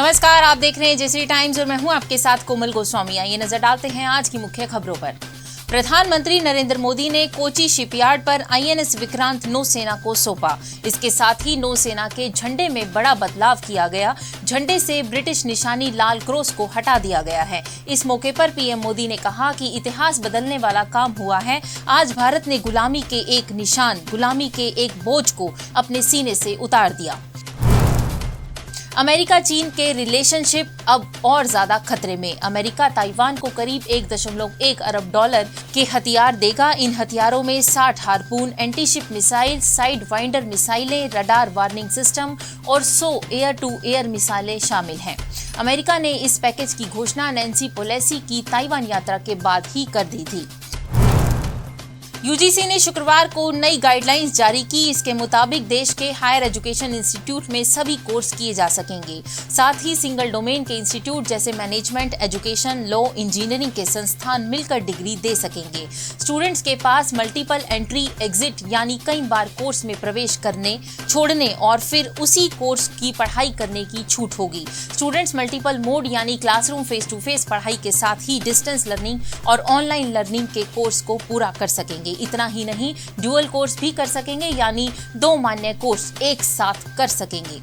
नमस्कार, आप देख रहे हैं जेसी टाइम्स और मैं हूं आपके साथ कोमल गोस्वामी। आइए नजर डालते हैं आज की मुख्य खबरों पर। प्रधानमंत्री नरेंद्र मोदी ने कोची शिपयार्ड पर आईएनएस विक्रांत नौसेना को सौंपा। इसके साथ ही नौसेना के झंडे में बड़ा बदलाव किया गया। झंडे से ब्रिटिश निशानी लाल क्रॉस को हटा दिया गया है। इस मौके पर पीएम मोदी ने कहा कि इतिहास बदलने वाला काम हुआ है। आज भारत ने गुलामी के एक निशान, गुलामी के एक बोझ को अपने सीने से उतार दिया। अमेरिका चीन के रिलेशनशिप अब और ज्यादा खतरे में। अमेरिका ताइवान को करीब 1.1 अरब डॉलर के हथियार देगा। इन हथियारों में 60 harpoon, antiship missile, side winder मिसाइलें, रडार वार्निंग सिस्टम और 100 एयर टू एयर मिसाइलें शामिल हैं। अमेरिका ने इस पैकेज की घोषणा नैन्सी पेलोसी की ताइवान यात्रा के बाद ही कर दी थी। यूजीसी ने शुक्रवार को नई गाइडलाइंस जारी की। इसके मुताबिक देश के हायर एजुकेशन इंस्टीट्यूट में सभी कोर्स किए जा सकेंगे। साथ ही सिंगल डोमेन के इंस्टीट्यूट जैसे मैनेजमेंट, एजुकेशन, लॉ, इंजीनियरिंग के संस्थान मिलकर डिग्री दे सकेंगे। स्टूडेंट्स के पास मल्टीपल एंट्री एग्जिट यानी कई बार कोर्स में प्रवेश करने, छोड़ने और फिर उसी कोर्स की पढ़ाई करने की छूट होगी। स्टूडेंट्स मल्टीपल मोड यानी क्लासरूम फेस टू फेस पढ़ाई के साथ ही डिस्टेंस लर्निंग और ऑनलाइन लर्निंग के कोर्स को पूरा कर सकेंगे। इतना ही नहीं, ड्यूअल कोर्स भी कर सकेंगे यानी 2 मान्य कोर्स एक साथ कर सकेंगे।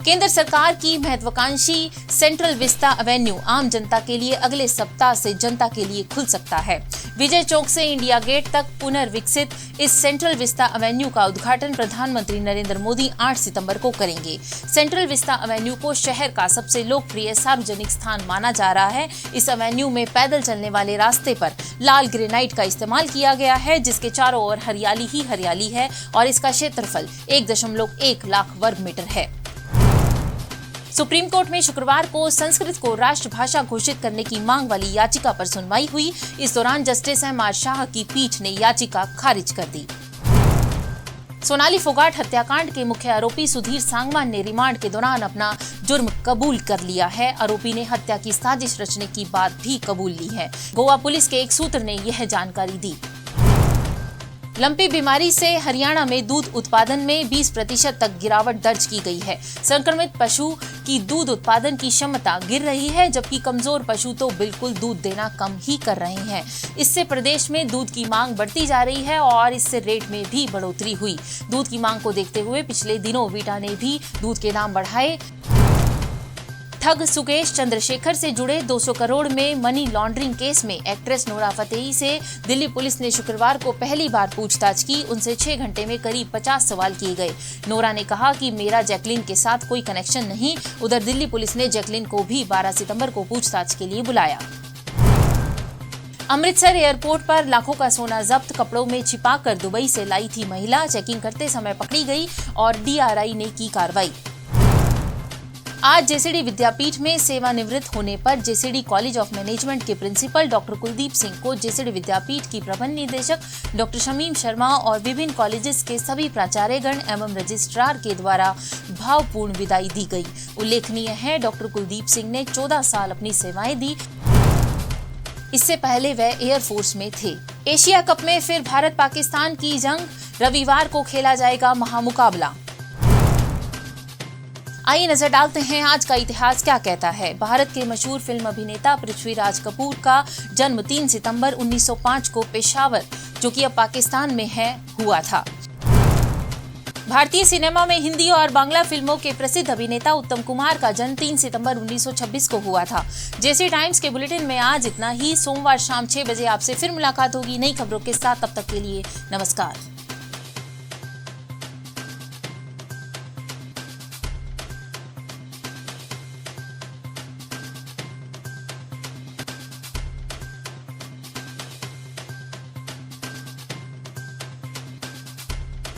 केंद्र सरकार की महत्वाकांक्षी सेंट्रल विस्ता एवेन्यू आम जनता के लिए अगले सप्ताह से जनता के लिए खुल सकता है। विजय चौक से इंडिया गेट तक पुनर्विकसित इस सेंट्रल विस्ता एवेन्यू का उद्घाटन प्रधानमंत्री नरेंद्र मोदी 8 सितंबर को करेंगे। सेंट्रल विस्ता एवेन्यू को शहर का सबसे लोकप्रिय सार्वजनिक स्थान माना जा रहा है। इस एवेन्यू में पैदल चलने वाले रास्ते पर लाल ग्रेनाइट का इस्तेमाल किया गया है, जिसके चारों ओर हरियाली ही हरियाली है और इसका क्षेत्रफल 1.1 लाख वर्ग मीटर है। सुप्रीम कोर्ट में शुक्रवार को संस्कृत को राष्ट्रभाषा घोषित करने की मांग वाली याचिका पर सुनवाई हुई। इस दौरान जस्टिस एम.आर. शाह की पीठ ने याचिका खारिज कर दी। सोनाली फोगाट हत्याकांड के मुख्य आरोपी सुधीर सांगवान ने रिमांड के दौरान अपना जुर्म कबूल कर लिया है। आरोपी ने हत्या की साजिश रचने की बात भी कबूल ली है। गोवा पुलिस के एक सूत्र ने यह जानकारी दी। लंपी बीमारी से हरियाणा में दूध उत्पादन में 20% तक गिरावट दर्ज की गई है। संक्रमित पशु की दूध उत्पादन की क्षमता गिर रही है, जबकि कमजोर पशु तो बिल्कुल दूध देना कम ही कर रहे हैं। इससे प्रदेश में दूध की मांग बढ़ती जा रही है और इससे रेट में भी बढ़ोतरी हुई। दूध की मांग को देखते हुए पिछले दिनों वीटा ने भी दूध के दाम बढ़ाए। ठग सुकेश चंद्रशेखर से जुड़े 200 करोड़ में मनी लॉन्ड्रिंग केस में एक्ट्रेस नोरा फतेही से दिल्ली पुलिस ने शुक्रवार को पहली बार पूछताछ की। उनसे 6 घंटे में करीब 50 सवाल किए गए। नोरा ने कहा कि मेरा जैकलिन के साथ कोई कनेक्शन नहीं। उधर दिल्ली पुलिस ने जैकलिन को भी 12 सितंबर को पूछताछ के लिए बुलाया। अमृतसर एयरपोर्ट पर लाखों का सोना जब्त, कपड़ों में छिपाकर दुबई से लाई थी महिला। चेकिंग करते समय पकड़ी गई और डीआरआई ने की कार्रवाई। आज जेसीडी विद्यापीठ में सेवानिवृत्त होने पर जेसीडी कॉलेज ऑफ मैनेजमेंट के प्रिंसिपल डॉक्टर कुलदीप सिंह को जेसीडी विद्यापीठ की प्रबंध निदेशक डॉक्टर शमीम शर्मा और विभिन्न कॉलेजेस के सभी प्राचार्यगण एवं रजिस्ट्रार के द्वारा भावपूर्ण विदाई दी गई। उल्लेखनीय है, डॉक्टर कुलदीप सिंह ने 14 साल अपनी सेवाएं दी। इससे पहले वह एयरफोर्स में थे। एशिया कप में फिर भारत पाकिस्तान की जंग, रविवार को खेला जाएगा महामुकाबला। आइए नजर डालते हैं आज का इतिहास क्या कहता है। भारत के मशहूर फिल्म अभिनेता पृथ्वीराज कपूर का जन्म 3 सितंबर 1905 को पेशावर, जो कि अब पाकिस्तान में है, हुआ था। भारतीय सिनेमा में हिंदी और बांग्ला फिल्मों के प्रसिद्ध अभिनेता उत्तम कुमार का जन्म 3 सितंबर 1926 को हुआ था। जेसी टाइम्स के बुलेटिन में आज इतना ही। सोमवार शाम 6 बजे आपसे फिर मुलाकात होगी नई खबरों के साथ। तब तक के लिए नमस्कार।